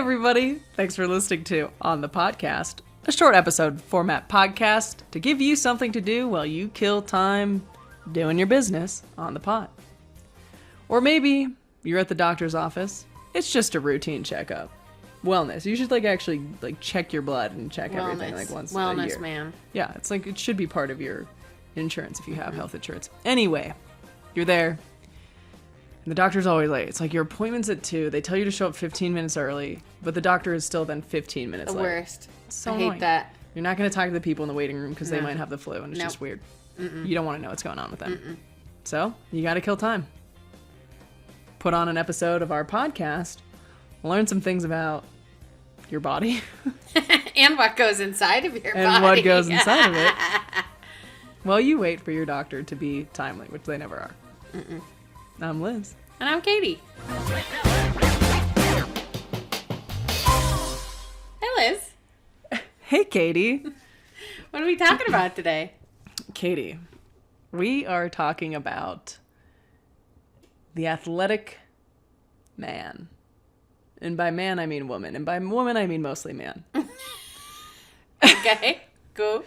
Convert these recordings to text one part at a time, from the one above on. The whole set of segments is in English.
everybody. Thanks for listening to On the Podcast, a short episode format podcast to give you something to do while you kill time doing your business on the pod. Or maybe you're at the doctor's office. It's just a routine checkup. Wellness. You should actually check your blood and check everything once a year. Wellness, man. Yeah, it's it should be part of your insurance if you have health insurance. Anyway, you're there. And the doctor's always late. It's your appointment's at 2. They tell you to show up 15 minutes early, but the doctor is still then 15 minutes late. The worst. So I hate annoying. that. You're not going to talk to the people in the waiting room because they might have the flu, and it's just weird. Mm-mm. You don't want to know what's going on with them. So, you got to kill time. Put on an episode of our podcast, learn some things about your body. And what goes inside of your body. And what goes inside of it. While you wait for your doctor to be timely, which they never are. Mm-mm. I'm Liz. And I'm Katie. Hey, Liz. Hey, Katie. What are we talking about today? Katie, we are talking about the athletic man. And by man, I mean woman. And by woman, I mean mostly man. Okay. Cool.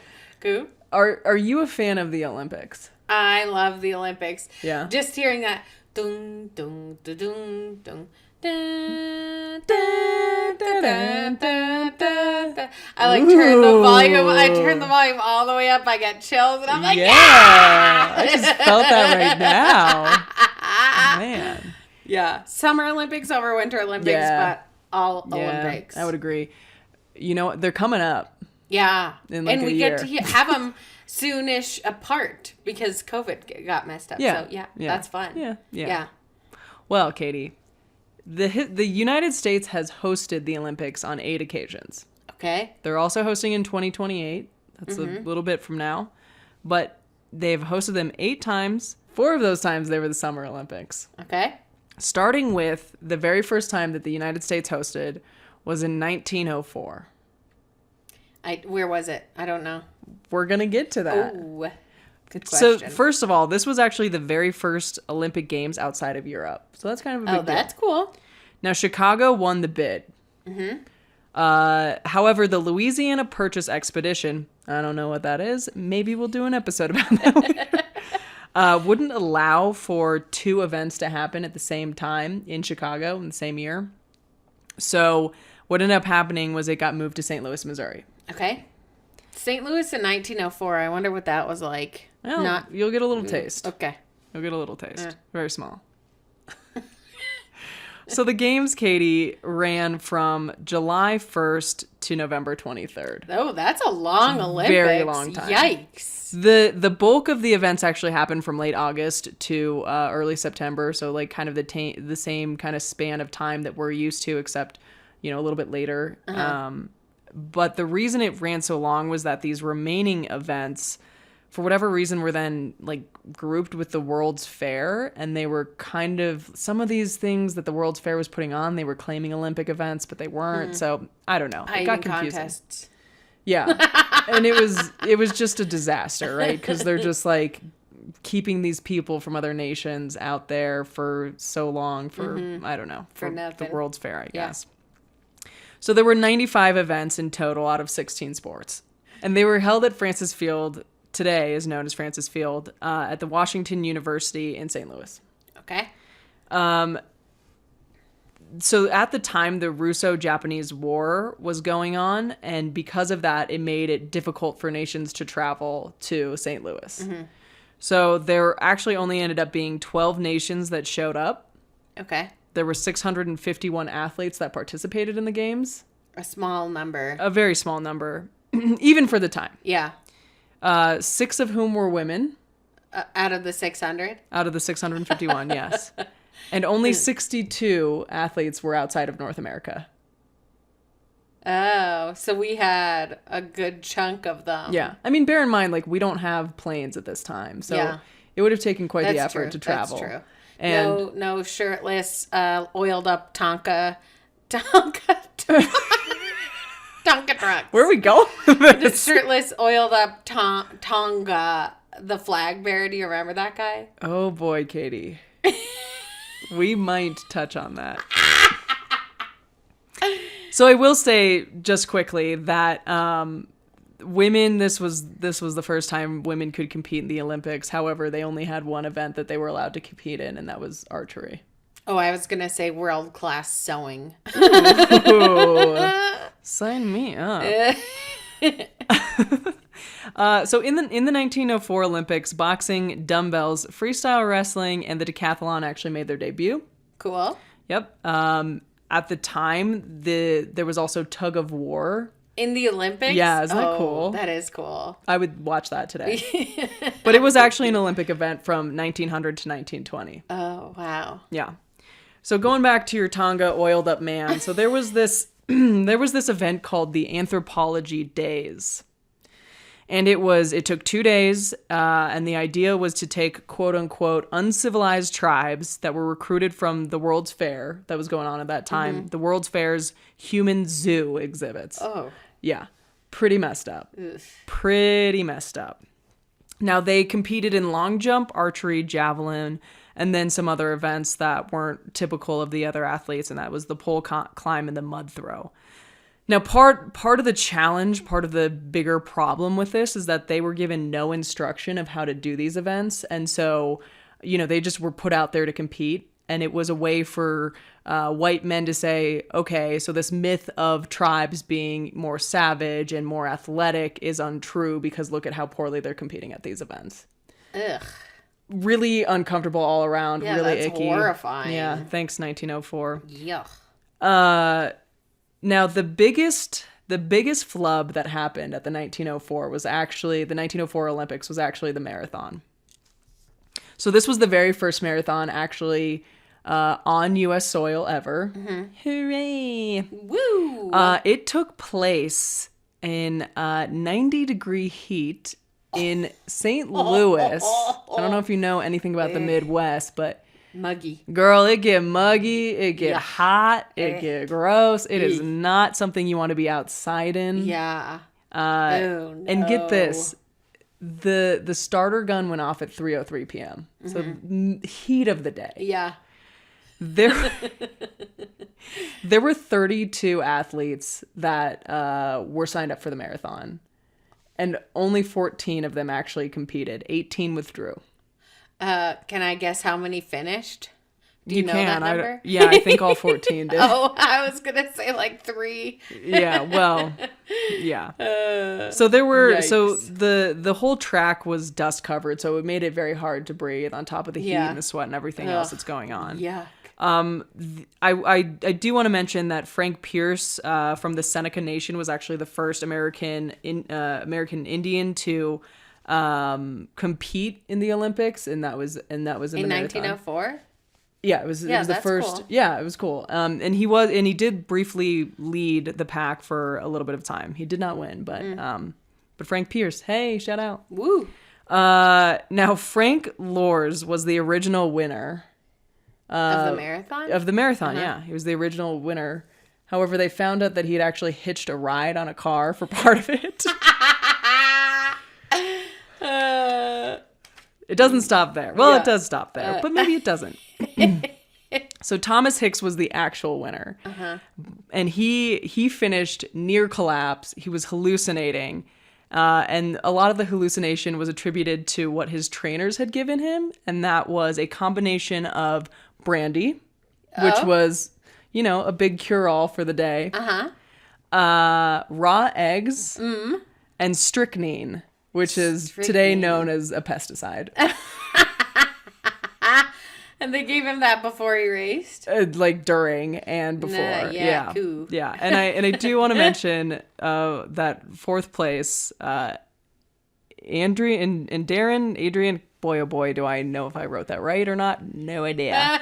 Are you a fan of the Olympics? I love the Olympics. Yeah. Just hearing that. Dung, dung, dung, dung, dung. Dun, dun, dun, dun, dun, dun, dun. I turn the volume. I turn the volume all the way up. I get chills, and I'm like, yeah! I just felt that right now. Man. Yeah. Summer Olympics over Winter Olympics, but all Olympics. I would agree. You know, they're coming up. Yeah. In and a we year. get to have them soonish apart because COVID got messed up. Yeah. So, that's fun. Yeah. Well, Katie, the United States has hosted the Olympics on 8 occasions. Okay. They're also hosting in 2028. That's a little bit from now. But they've hosted them 8 times. 4 of those times they were the Summer Olympics. Okay. Starting with the very first time that the United States hosted was in 1904. Where was it? I don't know. We're going to get to that. Ooh, good question. So, first of all, this was actually the very first Olympic Games outside of Europe. So that's kind of a big deal. That's cool. Now, Chicago won the bid. However, the Louisiana Purchase Expedition, I don't know what that is. Maybe we'll do an episode about that later. Wouldn't allow for 2 events to happen at the same time in Chicago in the same year. So what ended up happening was it got moved to St. Louis, Missouri. Okay. St. Louis in 1904. I wonder what that was like. Well, you'll get a little taste. Okay. You'll get a little taste. Very small. So the games, Katie, ran from July 1st to November 23rd. Oh, that's a long Olympics. Very long time. Yikes. The bulk of the events actually happened from late August to early September. So kind of the same kind of span of time that we're used to, except, a little bit later. But the reason it ran so long was that these remaining events, for whatever reason, were then grouped with the World's Fair, and they were kind of some of these things that the World's Fair was putting on. They were claiming Olympic events, but they weren't. So I don't know. It got confusing. Contests. Yeah, and it was just a disaster, right? Because they're just keeping these people from other nations out there for so long for I don't know for nothing. The World's Fair, I guess. So there were 95 events in total out of 16 sports, and they were held at Francis Field. Today is known as Francis Field at the Washington University in St. Louis. Okay. So at the time, the Russo-Japanese War was going on, and because of that, it made it difficult for nations to travel to St. Louis. So there actually only ended up being 12 nations that showed up. Okay. There were 651 athletes that participated in the games. A small number. A very small number, even for the time. Yeah. 6 of whom were women. Out of the 600? Out of the 651, yes. And only 62 athletes were outside of North America. Oh, so we had a good chunk of them. Yeah. I mean, bear in mind, we don't have planes at this time. So it would have taken quite the effort to travel. That's true. And no shirtless, oiled up Tonka trucks. Where are we going? The shirtless, oiled up Tonga, the flag bearer. Do you remember that guy? Oh boy, Katie. We might touch on that. So I will say just quickly that women, this was the first time women could compete in the Olympics. However, they only had one event that they were allowed to compete in, and that was archery. Oh, I was gonna say world-class sewing. Ooh, sign me up. So in the 1904 Olympics, boxing, dumbbells, freestyle wrestling, and the decathlon actually made their debut. Cool. Yep. At the time, there was also tug of war. In the Olympics? Yeah, isn't that cool? That is cool. I would watch that today. But it was actually an Olympic event from 1900 to 1920. Oh, wow. Yeah. So going back to your Tonga oiled up man, so there was this event called the Anthropology Days. And it took 2 days, and the idea was to take quote-unquote uncivilized tribes that were recruited from the World's Fair that was going on at that time, the World's Fair's human zoo exhibits. Oh. Yeah, pretty messed up. Ugh. Pretty messed up. Now, they competed in long jump, archery, javelin, and then some other events that weren't typical of the other athletes, and that was the pole climb and the mud throw. Now, part of the challenge, part of the bigger problem with this is that they were given no instruction of how to do these events. And so, they just were put out there to compete. And it was a way for white men to say, okay, so this myth of tribes being more savage and more athletic is untrue because look at how poorly they're competing at these events. Ugh. Really uncomfortable all around, Yeah, really that's icky. horrifying. Yeah, thanks 1904. Yuck. Now, the biggest flub that happened at the 1904 was actually, the 1904 Olympics was actually the marathon. So this was the very first marathon actually on U.S. soil ever. Mm-hmm. Hooray! Woo! It took place in 90-degree heat in St. Louis. I don't know if you know anything about the Midwest, but muggy. Girl, it get muggy, it get hot, it get gross. It is not something you want to be outside in. Yeah. Oh, no. And get this, the starter gun went off at 3:03 p.m. So heat of the day. Yeah. There were 32 athletes that were signed up for the marathon, and only 14 of them actually competed. 18 withdrew. Can I guess how many finished? Do you know can. that number? I think all 14 did. Oh, I was going to say like 3. Yeah, well, yeah. So there were, yikes. so the whole track was dust covered, so it made it very hard to breathe on top of the heat and the sweat and everything else that's going on. Yeah. I do want to mention that Frank Pierce from the Seneca Nation was actually the first American Indian to compete in the Olympics, and that was in the 1904. Yeah, it was the first. Cool. Yeah, it was cool. And he did briefly lead the pack for a little bit of time. He did not win, but Frank Pierce, hey, shout out. Woo. Now Frank Loers was the original winner Of the marathon? Of the marathon, yeah. He was the original winner. However, they found out that he had actually hitched a ride on a car for part of it. It doesn't stop there. Well, it does stop there, but maybe it doesn't. So Thomas Hicks was the actual winner. And he finished near collapse. He was hallucinating. And a lot of the hallucination was attributed to what his trainers had given him. And that was a combination of brandy, which was, a big cure-all for the day. Raw eggs and strychnine, which is today known as a pesticide. And they gave him that before he raced? Like during and before. Yeah. Cool. Yeah. And I do want to mention that fourth place, Adrian, boy oh boy, do I know if I wrote that right or not? No idea.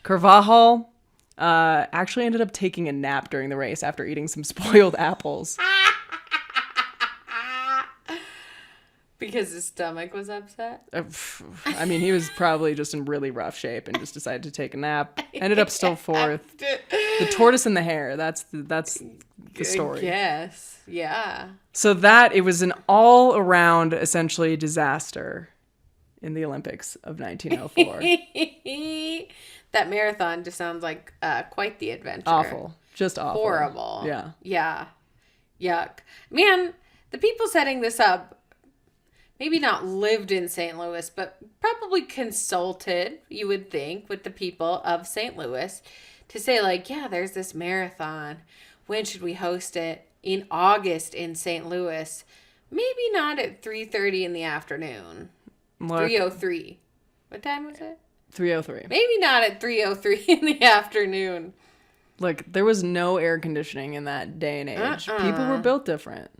Carvajal actually ended up taking a nap during the race after eating some spoiled apples. Because his stomach was upset? I mean, he was probably just in really rough shape and just decided to take a nap. Ended up still fourth. The tortoise and the hare. That's the story. Yes. Yeah. So it was an all-around, essentially, disaster in the Olympics of 1904. That marathon just sounds like quite the adventure. Awful. Just awful. Horrible. Yeah. Yeah. Yuck. Man, the people setting this up maybe not lived in St. Louis, but probably consulted, you would think, with the people of St. Louis to say, like, yeah, there's this marathon. When should we host it? In August in St. Louis. Maybe not at 3:30 in the afternoon. 3:03. What time was it? 3:03. Maybe not at 3:03 in the afternoon. Like, there was no air conditioning in that day and age. People were built different.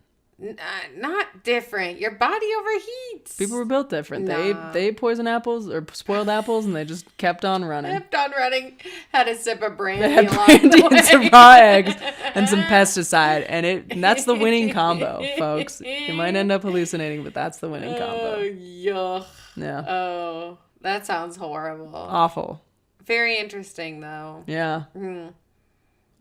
Not different. Your body overheats. People were built different. Nah. They ate poison apples or spoiled apples, and they just kept on running. Kept on running. Had a sip of brandy They had along brandy the way. and some raw eggs and some pesticide, and that's the winning combo, folks. You might end up hallucinating, but that's the winning Oh, combo. yuck. Yeah. Oh, that sounds horrible. Awful. Very interesting, though. Yeah. Mm.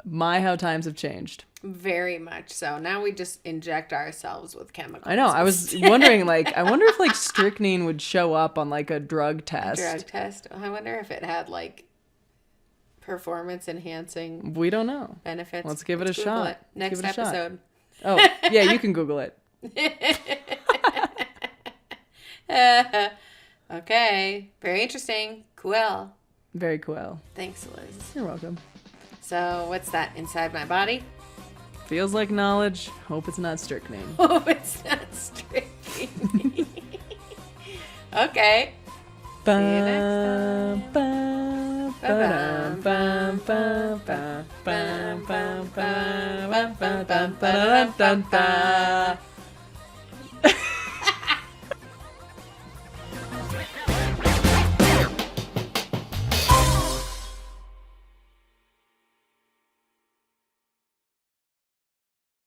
My, how times have changed. Very much so. Now we just inject ourselves with chemicals. I know. I was wondering, like, I wonder if, like, strychnine would show up on, like, a drug test. Drug test. I wonder if it had, like, performance enhancing We don't know. benefits. Let's give it a Google shot. it. Next Give it a shot. episode. Oh, yeah, you can Google it. Okay. Very interesting. Cool. Very cool. Thanks, Liz. You're welcome. So, what's that inside my body? Feels like knowledge. Hope it's not strychnine. Oh, it's not strychnine. Okay. See you next time. Ba-dum-bum-bum-bum-bum-bum-bum-bum-bum-bum-bum-bum-bum-bum-bum-bum-bum-bum.